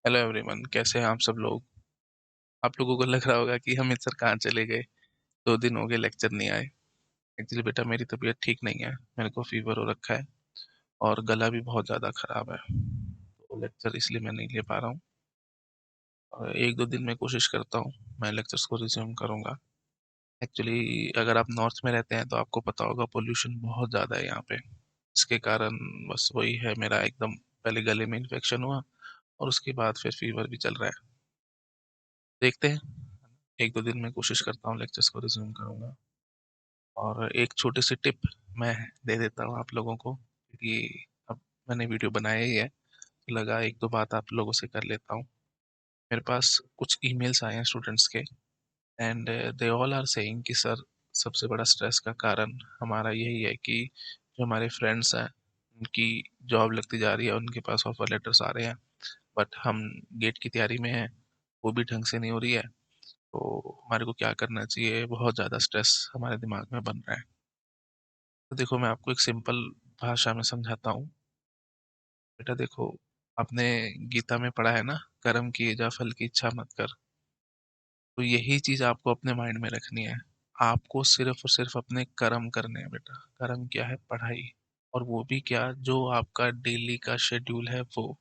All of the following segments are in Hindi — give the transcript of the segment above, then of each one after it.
हेलो एवरीवन, कैसे हैं आप सब लोग। आप लोगों को लग रहा होगा कि हम सर कहाँ चले गए। 2 दिन हो गए लेक्चर नहीं आए। एक्चुअली बेटा मेरी तबीयत ठीक नहीं है। मेरे को फीवर हो रखा है और गला भी बहुत ज़्यादा ख़राब है, तो लेक्चर इसलिए मैं नहीं ले पा रहा हूँ। और 1-2 दिन में कोशिश करता हूँ मैं लेक्चर्स को रिज्यूम करूँगा। एक्चुअली अगर आप नॉर्थ में रहते हैं तो आपको पता होगा पोल्यूशन बहुत ज़्यादा है यहाँ पे। इसके कारण बस वही है, मेरा एकदम पहले गले में इन्फेक्शन हुआ और उसके बाद फिर फीवर भी चल रहा है। देखते हैं, 1-2 दिन में कोशिश करता हूँ लेक्चर्स को रिज्यूम करूँगा। और एक छोटी सी टिप मैं दे देता हूँ आप लोगों को, क्योंकि अब मैंने वीडियो बनाया ही है तो लगा एक दो बात आप लोगों से कर लेता हूँ। मेरे पास कुछ ईमेल्स आए हैं स्टूडेंट्स के, and they all are saying कि सर सबसे बड़ा स्ट्रेस का कारण हमारा यही है कि जो हमारे फ्रेंड्स हैं उनकी जॉब लगती जा रही है, उनके पास ऑफर लेटर्स आ रहे हैं, बट हम गेट की तैयारी में हैं, वो भी ढंग से नहीं हो रही है। तो हमारे को क्या करना चाहिए, बहुत ज़्यादा स्ट्रेस हमारे दिमाग में बन रहा है। तो देखो मैं आपको एक सिंपल भाषा में समझाता हूँ। बेटा देखो, आपने गीता में पढ़ा है ना, कर्म किए जा फल की इच्छा मत कर। तो यही चीज आपको अपने माइंड में रखनी है। आपको सिर्फ और सिर्फ अपने कर्म करने हैं बेटा। कर्म क्या है? पढ़ाई। और वो भी क्या, जो आपका डेली का शेड्यूल है वो।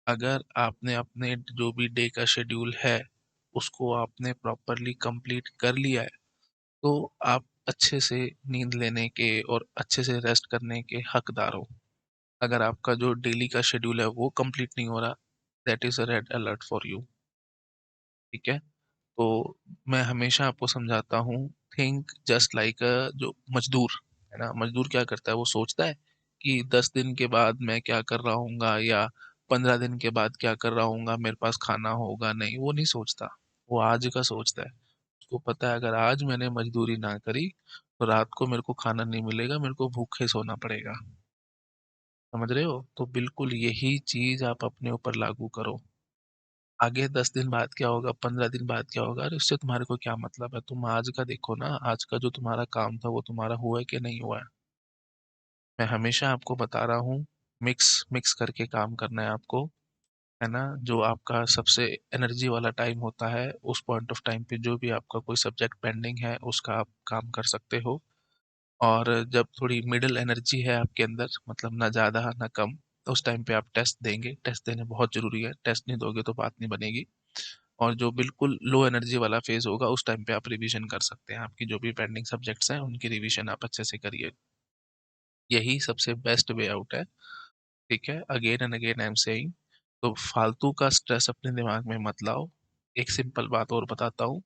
अगर आपने अपने जो भी डे का शेड्यूल है उसको आपने प्रॉपरली कंप्लीट कर लिया है तो आप अच्छे से नींद लेने के और अच्छे से रेस्ट करने के हकदार हो। अगर आपका जो डेली का शेड्यूल है वो कंप्लीट नहीं हो रहा, that is a red alert for you. ठीक है। तो मैं हमेशा आपको समझाता हूँ, थिंक जस्ट लाइक अ जो मजदूर है ना। मजदूर क्या करता है, वो सोचता है कि 10 दिन के बाद मैं क्या कर रहा हूँगा या 15 दिन के बाद क्या कर रहा हूँगा, मेरे पास खाना होगा नहीं, वो नहीं सोचता। वो आज का सोचता है। उसको पता है अगर आज मैंने मजदूरी ना करी तो रात को मेरे को खाना नहीं मिलेगा, मेरे को भूखे सोना पड़ेगा। समझ रहे हो? तो बिल्कुल यही चीज आप अपने ऊपर लागू करो। आगे 10 दिन बाद क्या होगा, 15 दिन बाद क्या होगा, अरे उससे तुम्हारे को क्या मतलब है। तुम आज का देखो ना, आज का जो तुम्हारा काम था वो तुम्हारा हुआ है कि नहीं हुआ है। मैं हमेशा आपको बता रहा हूँ, मिक्स मिक्स करके काम करना है आपको, है ना। जो आपका सबसे एनर्जी वाला टाइम होता है उस पॉइंट ऑफ टाइम पे जो भी आपका कोई सब्जेक्ट पेंडिंग है उसका आप काम कर सकते हो। और जब थोड़ी मिडिल एनर्जी है आपके अंदर, मतलब ना ज़्यादा ना कम, तो उस टाइम पे आप टेस्ट देंगे। टेस्ट देने बहुत ज़रूरी है, टेस्ट नहीं दोगे तो बात नहीं बनेगी। और जो बिल्कुल लो एनर्जी वाला फेज होगा उस टाइम पे आप रिवीजन कर सकते हैं। आपकी जो भी पेंडिंग सब्जेक्ट्स हैं उनकी रिवीजन आप अच्छे से करिए। यही सबसे बेस्ट वे आउट है। ठीक है, again and again I am saying. तो फालतू का स्ट्रेस अपने दिमाग में मत लाओ। एक सिंपल बात और बताता हूँ,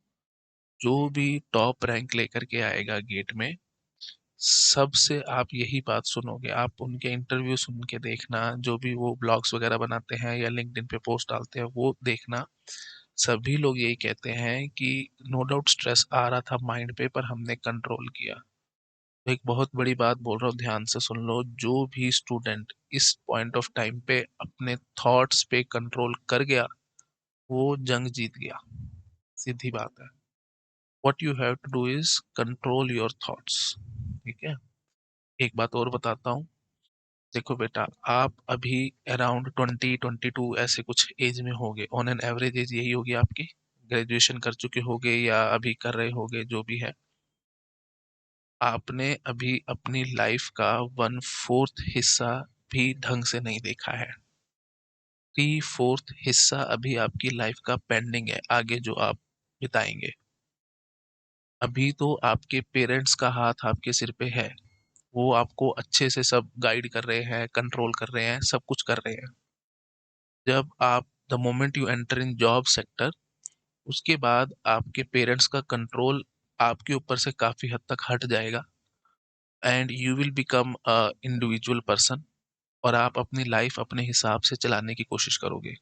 जो भी टॉप रैंक लेकर के आएगा गेट में, सबसे आप यही बात सुनोगे। आप उनके इंटरव्यू सुन के देखना, जो भी वो ब्लॉग्स वगैरह बनाते हैं या लिंक्डइन पे पोस्ट डालते हैं वो देखना। सभी लोग यही कहते हैं कि नो डाउट स्ट्रेस आ रहा था माइंड पे पर हमने कंट्रोल किया। तो एक बहुत बड़ी बात बोल रहा हूँ, ध्यान से सुन लो। जो भी स्टूडेंट इस पॉइंट ऑफ टाइम पे अपने थॉट्स पे कंट्रोल कर गया वो जंग जीत गया। सीधी बात है। What you have to do is control your thoughts. ठीक है। एक बात और बताता हूँ। देखो बेटा, आप अभी अराउंड 20-22 ऐसे कुछ एज में होगे, ऑन एन एवरेज एज यही होगी आपकी। ग्रेजुएशन कर चुके होगे या अभी कर रहे होगे, जो भी है। आपने अभी अपनी लाइफ का 1/4 हिस्सा भी ढंग से नहीं देखा है। 3/4 हिस्सा अभी आपकी लाइफ का पेंडिंग है, आगे जो आप बिताएंगे। अभी तो आपके पेरेंट्स का हाथ आपके सिर पे है। वो आपको अच्छे से सब गाइड कर रहे हैं, कंट्रोल कर रहे हैं, सब कुछ कर रहे हैं। जब आप the moment you enter in job sector, उसके बाद आपके पेरेंट्स का कंट्रोल आपके ऊपर से काफी हद तक हट जाएगा, and you will become a individual person. और आप अपनी लाइफ अपने हिसाब से चलाने की कोशिश करोगे।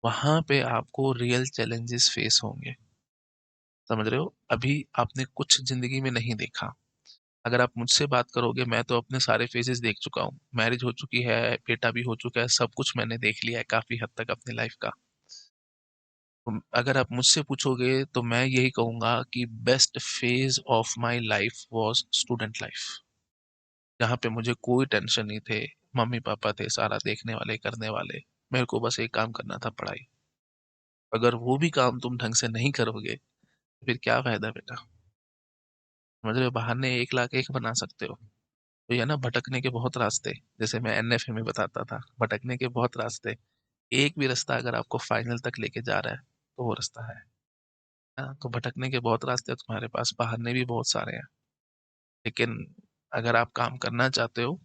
वहां पे आपको रियल चैलेंजेस फेस होंगे। समझ रहे हो? अभी आपने कुछ जिंदगी में नहीं देखा। अगर आप मुझसे बात करोगे, मैं तो अपने सारे फेजेस देख चुका हूँ। मैरिज हो चुकी है, बेटा भी हो चुका है, सब कुछ मैंने देख लिया है काफी हद तक अपनी लाइफ का। अगर आप मुझसे पूछोगे तो मैं यही कहूंगा कि best phase of my life was student life, जहाँ पे मुझे कोई टेंशन नहीं थे। मम्मी पापा थे सारा देखने वाले करने वाले। मेरे को बस एक काम करना था, पढ़ाई। अगर वो भी काम तुम ढंग से नहीं करोगे तो फिर क्या फायदा बेटा। समझ रहे हो, बहाने 1 लाख 1 बना सकते हो। तो ये ना भटकने के बहुत रास्ते, जैसे मैं एनएफए में बताता था, भटकने के बहुत रास्ते। एक भी रास्ता अगर आपको फाइनल तक लेके जा रहा है तो वो रास्ता है। हाँ, तो भटकने के बहुत रास्ते हैं तुम्हारे पास, बहाने भी बहुत सारे हैं। लेकिन अगर आप काम करना चाहते हो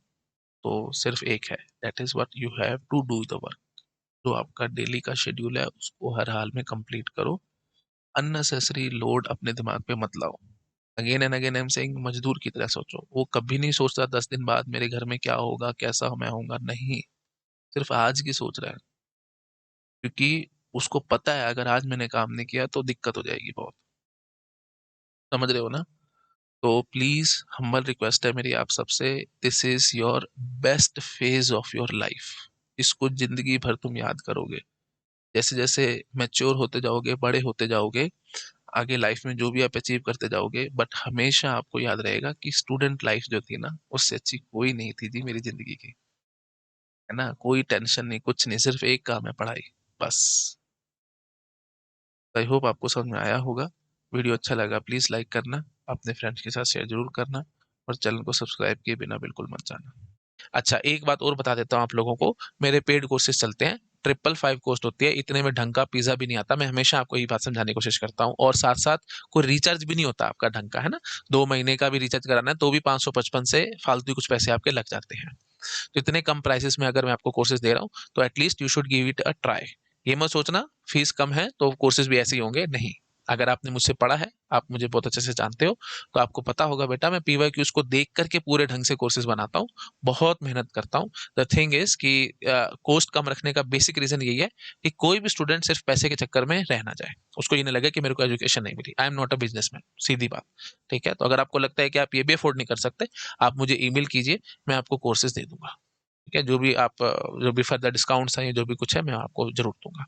तो सिर्फ एक है, that is what you have to do the work. जो आपका डेली का शेड्यूल है उसको हर हाल में कंप्लीट करो। अननेसेसरी लोड अपने दिमाग पे मत लाओ। Again and again I am saying, मजदूर की तरह सोचो। वो कभी नहीं सोचता 10 दिन बाद मेरे घर में क्या होगा, कैसा मैं होऊंगा, नहीं। सिर्फ आज की सोच रहा है, क्योंकि उसको पता है अगर आज मैंने काम नहीं किया तो दिक्कत हो जाएगी बहुत। समझ रहे हो ना। तो प्लीज, हम्बल रिक्वेस्ट है मेरी आप सबसे, this is your best phase of your life. इसको जिंदगी भर तुम याद करोगे। जैसे जैसे मैच्योर होते जाओगे, बड़े होते जाओगे, आगे लाइफ में जो भी आप अचीव करते जाओगे, बट हमेशा आपको याद रहेगा कि स्टूडेंट लाइफ जो थी ना, उससे अच्छी कोई नहीं थी जी मेरी जिंदगी की। है ना, कोई टेंशन नहीं, कुछ नहीं, सिर्फ एक काम है, पढ़ाई, बस। आई होप आपको समझ में आया होगा। वीडियो अच्छा लगा प्लीज लाइक करना, अपने फ्रेंड्स के साथ शेयर जरूर करना, और चैनल को सब्सक्राइब किए बिना बिल्कुल मत जाना। अच्छा, एक बात और बता देता हूँ आप लोगों को, मेरे पेड कोर्सेज चलते हैं। 555 कॉस्ट होती है, इतने में ढंग का पिज्जा भी नहीं आता, मैं हमेशा आपको यही बात समझाने की कोशिश करता हूँ। और साथ साथ कोई रिचार्ज भी नहीं होता आपका ढंग का, है ना। 2 महीने का भी रिचार्ज कराना है तो भी 555 से फालतू ही कुछ पैसे आपके लग जाते हैं। तो इतने कम प्राइसेस में अगर मैं आपको कोर्सेज दे रहा हूँ तो at least you should give it a try. ये मत सोचना फीस कम है तो कोर्सेज भी ऐसे ही होंगे, नहीं। अगर आपने मुझसे पढ़ा है, आप मुझे बहुत अच्छे से जानते हो, तो आपको पता होगा बेटा मैं पीवाईक्यूज को देख करके पूरे ढंग से कोर्सेज बनाता हूँ, बहुत मेहनत करता हूँ। द थिंग इज कि कॉस्ट कम रखने का बेसिक रीजन यही है कि कोई भी स्टूडेंट सिर्फ पैसे के चक्कर में रह ना जाए, उसको ये नहीं लगे कि मेरे को एजुकेशन नहीं मिली। I am not a businessman, सीधी बात। ठीक है, तो अगर आपको लगता है कि आप ये भी अफोर्ड नहीं कर सकते, आप मुझे ईमेल कीजिए, मैं आपको कोर्सेज दे दूंगा। ठीक है, जो भी आप जो भी फर्दर डिस्काउंट्स हैं, जो भी कुछ है, मैं आपको जरूर दूंगा।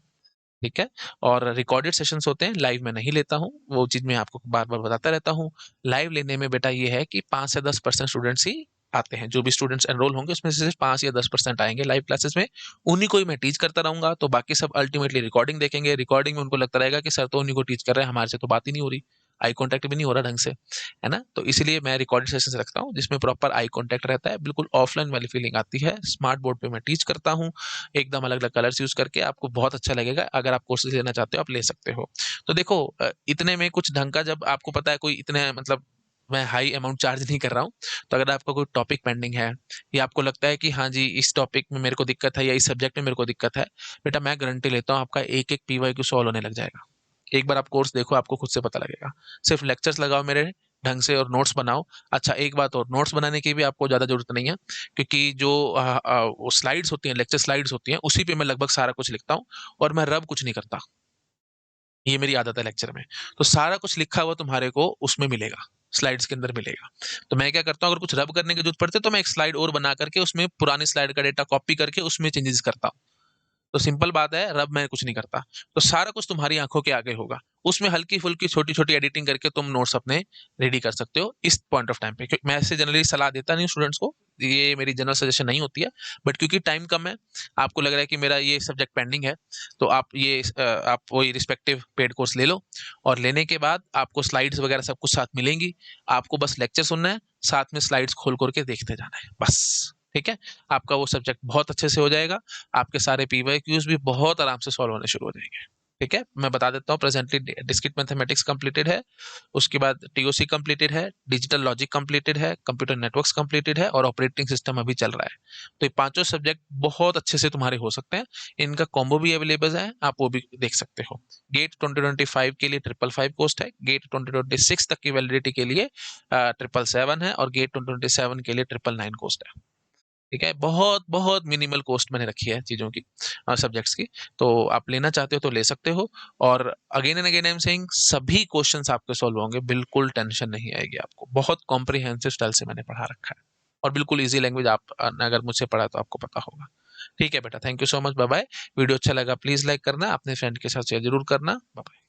ठीक है। और रिकॉर्डेड सेशंस होते हैं, लाइव में नहीं लेता हूँ, वो चीज मैं आपको बार बार बताता रहता हूँ। लाइव लेने में बेटा ये है कि 5 से 10% स्टूडेंट्स ही आते हैं, जो भी स्टूडेंट्स एनरोल होंगे उसमें से सिर्फ 5 या 10% आएंगे लाइव क्लासेस में। उन्हीं को ही मैं टीच करता रहूंगा, तो बाकी सब अल्टीमेटली रिकॉर्डिंग देखेंगे। रिकॉर्डिंग में उनको लगता रहेगा कि सर तो उन्हीं को टीच कर रहे हैं, हमारे से तो बात ही नहीं हो रही, आई कांटेक्ट भी नहीं हो रहा ढंग से, है ना। तो इसीलिए मैं रिकॉर्डेड सेशंस रखता हूँ जिसमें प्रॉपर आई कांटेक्ट रहता है, बिल्कुल ऑफलाइन वाली फीलिंग आती है। स्मार्ट बोर्ड पे मैं टीच करता हूँ, एकदम अलग अलग कलर्स यूज करके, आपको बहुत अच्छा लगेगा। अगर आप कोर्सेज लेना चाहते हो आप ले सकते हो। तो देखो इतने में कुछ ढंग का, जब आपको पता है कोई इतने मतलब मैं हाई अमाउंट चार्ज नहीं कर रहा हूँ, तो अगर आपका कोई टॉपिक पेंडिंग है या आपको लगता है कि हाँ जी इस टॉपिक में मेरे को दिक्कत है या इस सब्जेक्ट में मेरे को दिक्कत है, बेटा मैं गारंटी लेता हूँ आपका एक एक पीवाईक्यू सॉल्व होने लग जाएगा। एक बार आप कोर्स देखो, आपको खुद से पता लगेगा। सिर्फ लेक्चर्स लगाओ मेरे ढंग से और नोट्स बनाओ। अच्छा एक बात और, नोट्स बनाने की भी आपको ज़्यादा जरूरत नहीं है, क्योंकि जो वो स्लाइड्स होती हैं, लेक्चर स्लाइड्स होती हैं, उसी पे मैं लगभग सारा कुछ लिखता हूँ, और मैं रब कुछ नहीं करता। ये मेरी आदत है लेक्चर में। तो सारा कुछ लिखा हुआ तुम्हारे को उसमें मिलेगा, स्लाइड्स के अंदर मिलेगा। तो मैं क्या करता हूँ, अगर कुछ रब करने की जरूरत पड़ती है तो मैं एक स्लाइड और बना करके उसमें पुरानी स्लाइड का डेटा कॉपी करके उसमें चेंजेस करता हूँ। तो सिंपल बात है, रब मैं कुछ नहीं करता। तो सारा कुछ तुम्हारी आंखों के आगे होगा, उसमें हल्की फुल्की छोटी छोटी एडिटिंग करके तुम नोट्स अपने रेडी कर सकते हो इस पॉइंट ऑफ टाइम पे। क्योंकि मैं ऐसे जनरली सलाह देता नहीं स्टूडेंट्स को, ये मेरी जनरल सजेशन नहीं होती है, बट क्योंकि टाइम कम है, आपको लग रहा है कि मेरा ये सब्जेक्ट पेंडिंग है, तो आप वही रिस्पेक्टिव पेड कोर्स ले लो। और लेने के बाद आपको स्लाइड्स वगैरह सब कुछ साथ मिलेंगी, आपको बस लेक्चर सुनना है, साथ में स्लाइड्स खोल खोल के देखते जाना है, बस। ठीक है, आपका वो सब्जेक्ट बहुत अच्छे से हो जाएगा, आपके सारे पीवाईक्यूज भी बहुत आराम से सॉल्व होने शुरू हो जाएंगे। ठीक है, मैं बता देता हूँ, प्रेजेंटली डिस्क्रीट मैथमेटिक्स कंप्लीटेड है, उसके बाद टीओसी कंप्लीटेड है, डिजिटल लॉजिक कंप्लीटेड है, कंप्यूटर नेटवर्क्स कंप्लीटेड है, और ऑपरेटिंग सिस्टम अभी चल रहा है। तो ये पांचों सब्जेक्ट बहुत अच्छे से तुम्हारे हो सकते हैं। इनका कॉम्बो भी अवेलेबल है, आप वो भी देख सकते हो। गेट 2025 के लिए 555 कोस्ट है, गेट 2026 तक की वैलिडिटी के लिए 777 है, और गेट 2027 के लिए 999 कोस्ट है। ठीक है, बहुत बहुत मिनिमल कॉस्ट मैंने रखी है चीज़ों की, सब्जेक्ट्स की। तो आप लेना चाहते हो तो ले सकते हो। और again and again I am saying, सभी क्वेश्चंस आपके सॉल्व होंगे, बिल्कुल टेंशन नहीं आएगी आपको। बहुत कॉम्प्रिहेंसिव स्टाइल से मैंने पढ़ा रखा है, और बिल्कुल इजी लैंग्वेज, आप अगर मुझसे पढ़ा तो आपको पता होगा। ठीक है बेटा, thank you so much, bye bye. Video अच्छा लगा प्लीज लाइक करना, अपने फ्रेंड के साथ शेयर जरूर करना। Bye bye.